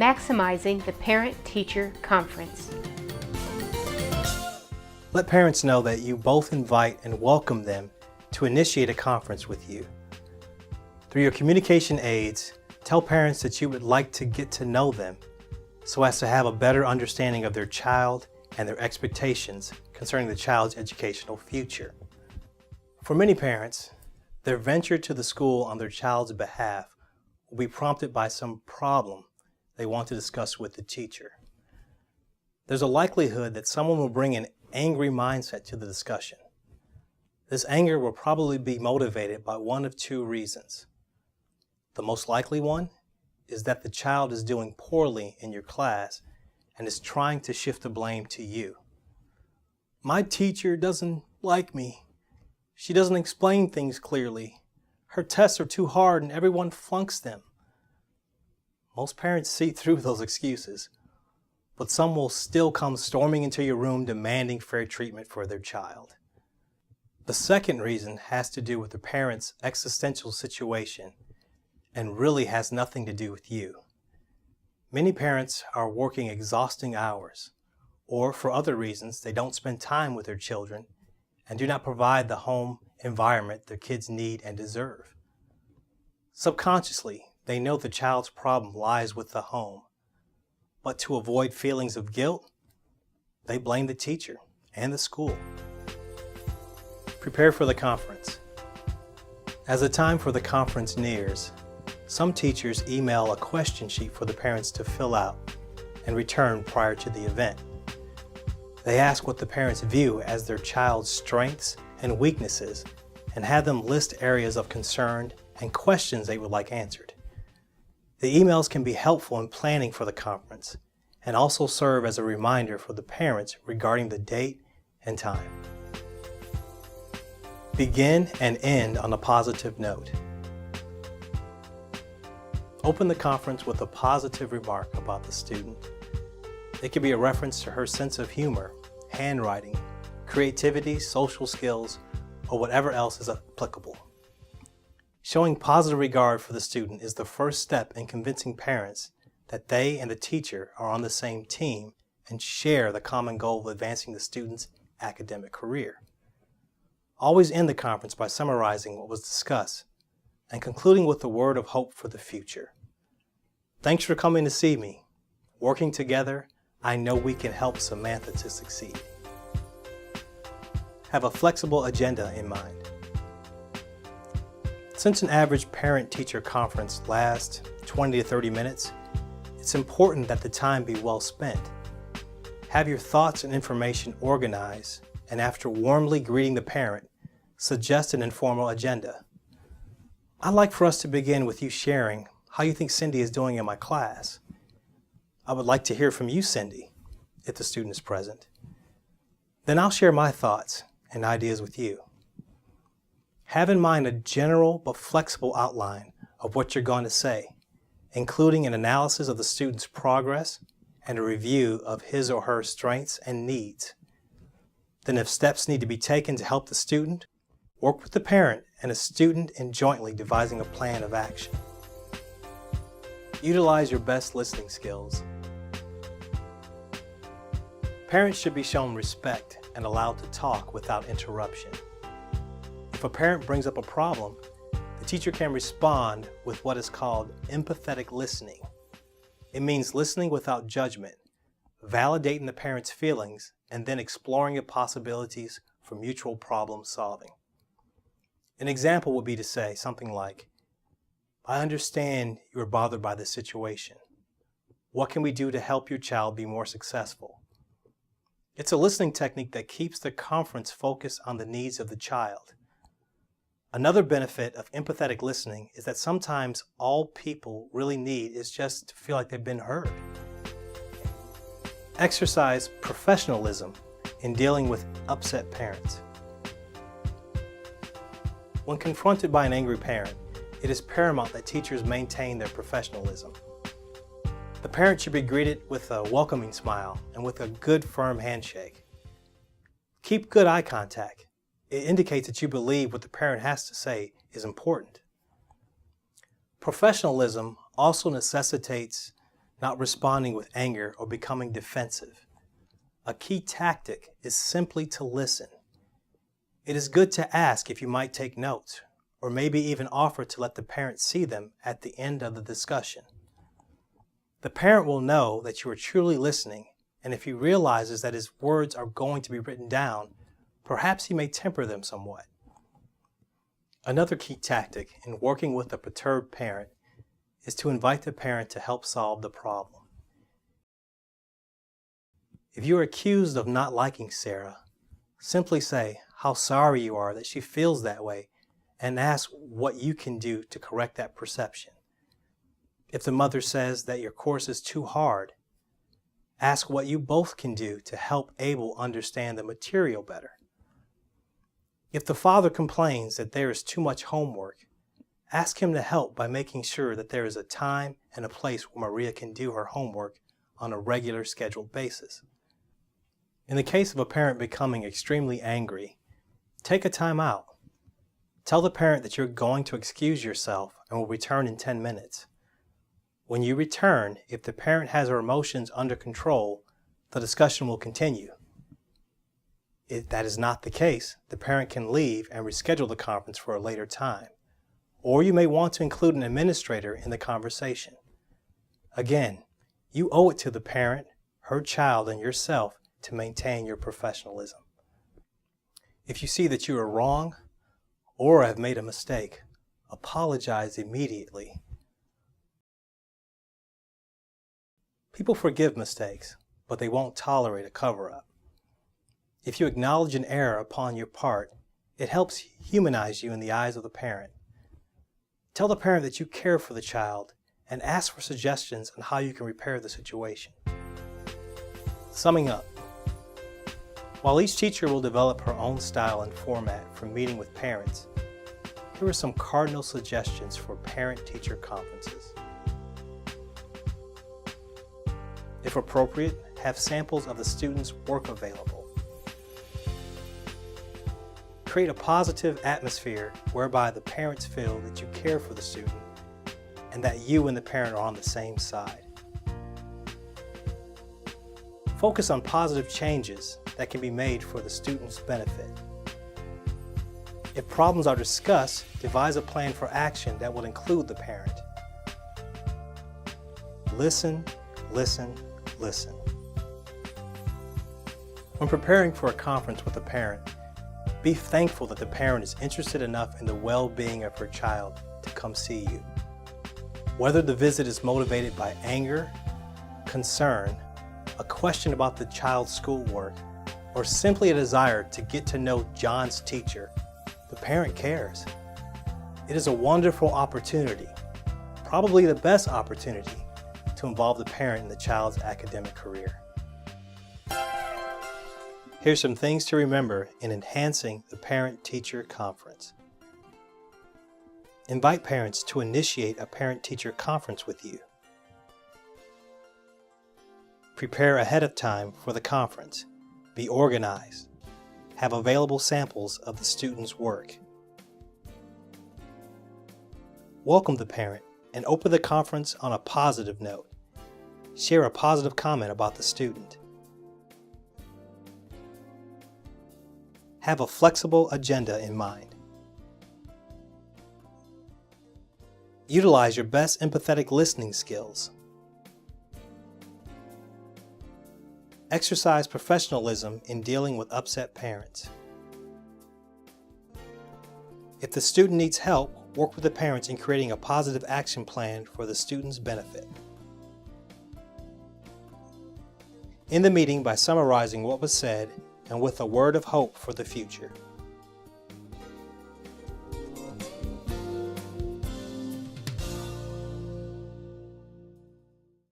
Maximizing the Parent-Teacher Conference. Let parents know that you both invite and welcome them to initiate a conference with you. Through your communication aids, tell parents that you would like to get to know them so as to have a better understanding of their child and their expectations concerning the child's educational future. For many parents, their venture to the school on their child's behalf will be prompted by some problem they want to discuss with the teacher. There's a likelihood that someone will bring an angry mindset to the discussion. This anger will probably be motivated by one of two reasons. The most likely one is that the child is doing poorly in your class and is trying to shift the blame to you. My teacher doesn't like me. She doesn't explain things clearly. Her tests are too hard and everyone flunks them. Most parents see through those excuses, but some will still come storming into your room demanding fair treatment for their child. The second reason has to do with the parent's existential situation and really has nothing to do with you. Many parents are working exhausting hours, or for other reasons, they don't spend time with their children and do not provide the home environment their kids need and deserve. Subconsciously, they know the child's problem lies with the home, but to avoid feelings of guilt, they blame the teacher and the school. Prepare for the conference. As the time for the conference nears, some teachers email a question sheet for the parents to fill out and return prior to the event. They ask what the parents view as their child's strengths and weaknesses and have them list areas of concern and questions they would like answered. The emails can be helpful in planning for the conference and also serve as a reminder for the parents regarding the date and time. Begin and end on a positive note. Open the conference with a positive remark about the student. It could be a reference to her sense of humor, handwriting, creativity, social skills, or whatever else is applicable. Showing positive regard for the student is the first step in convincing parents that they and the teacher are on the same team and share the common goal of advancing the student's academic career. Always end the conference by summarizing what was discussed and concluding with a word of hope for the future. Thanks for coming to see me. Working together, I know we can help Samantha to succeed. Have a flexible agenda in mind. Since an average parent-teacher conference lasts 20 to 30 minutes, it's important that the time be well spent. Have your thoughts and information organized, and after warmly greeting the parent, suggest an informal agenda. I'd like for us to begin with you sharing how you think Cindy is doing in my class. I would like to hear from you, Cindy, if the student is present. Then I'll share my thoughts and ideas with you. Have in mind a general but flexible outline of what you're going to say, including an analysis of the student's progress and a review of his or her strengths and needs. Then if steps need to be taken to help the student, work with the parent and a student in jointly devising a plan of action. Utilize your best listening skills. Parents should be shown respect and allowed to talk without interruption. If a parent brings up a problem, the teacher can respond with what is called empathetic listening. It means listening without judgment, validating the parent's feelings, and then exploring the possibilities for mutual problem solving. An example would be to say something like, I understand you are bothered by this situation. What can we do to help your child be more successful? It's a listening technique that keeps the conference focused on the needs of the child. Another benefit of empathetic listening is that sometimes all people really need is just to feel like they've been heard. Exercise professionalism in dealing with upset parents. When confronted by an angry parent, it is paramount that teachers maintain their professionalism. The parent should be greeted with a welcoming smile and with a good, firm handshake. Keep good eye contact. It indicates that you believe what the parent has to say is important. Professionalism also necessitates not responding with anger or becoming defensive. A key tactic is simply to listen. It is good to ask if you might take notes, or maybe even offer to let the parent see them at the end of the discussion. The parent will know that you are truly listening, and if he realizes that his words are going to be written down, perhaps he may temper them somewhat. Another key tactic in working with a perturbed parent is to invite the parent to help solve the problem. If you are accused of not liking Sarah, simply say how sorry you are that she feels that way and ask what you can do to correct that perception. If the mother says that your course is too hard, ask what you both can do to help Abel understand the material better. If the father complains that there is too much homework, ask him to help by making sure that there is a time and a place where Maria can do her homework on a regular scheduled basis. In the case of a parent becoming extremely angry, take a time out. Tell the parent that you're going to excuse yourself and will return in 10 minutes. When you return, if the parent has her emotions under control, the discussion will continue. If that is not the case, the parent can leave and reschedule the conference for a later time. Or you may want to include an administrator in the conversation. Again, you owe it to the parent, her child, and yourself to maintain your professionalism. If you see that you are wrong or have made a mistake, apologize immediately. People forgive mistakes, but they won't tolerate a cover-up. If you acknowledge an error upon your part, it helps humanize you in the eyes of the parent. Tell the parent that you care for the child and ask for suggestions on how you can repair the situation. Summing up, while each teacher will develop her own style and format for meeting with parents, here are some cardinal suggestions for parent-teacher conferences. If appropriate, have samples of the student's work available. Create a positive atmosphere whereby the parents feel that you care for the student and that you and the parent are on the same side. Focus on positive changes that can be made for the student's benefit. If problems are discussed, devise a plan for action that will include the parent. Listen, listen, listen. When preparing for a conference with a parent, be thankful that the parent is interested enough in the well-being of her child to come see you. Whether the visit is motivated by anger, concern, a question about the child's schoolwork, or simply a desire to get to know John's teacher, the parent cares. It is a wonderful opportunity, probably the best opportunity, to involve the parent in the child's academic career. Here's some things to remember in enhancing the parent-teacher conference. Invite parents to initiate a parent-teacher conference with you. Prepare ahead of time for the conference. Be organized. Have available samples of the student's work. Welcome the parent and open the conference on a positive note. Share a positive comment about the student. Have a flexible agenda in mind. Utilize your best empathetic listening skills. Exercise professionalism in dealing with upset parents. If the student needs help, work with the parents in creating a positive action plan for the student's benefit. End the meeting by summarizing what was said and with a word of hope for the future.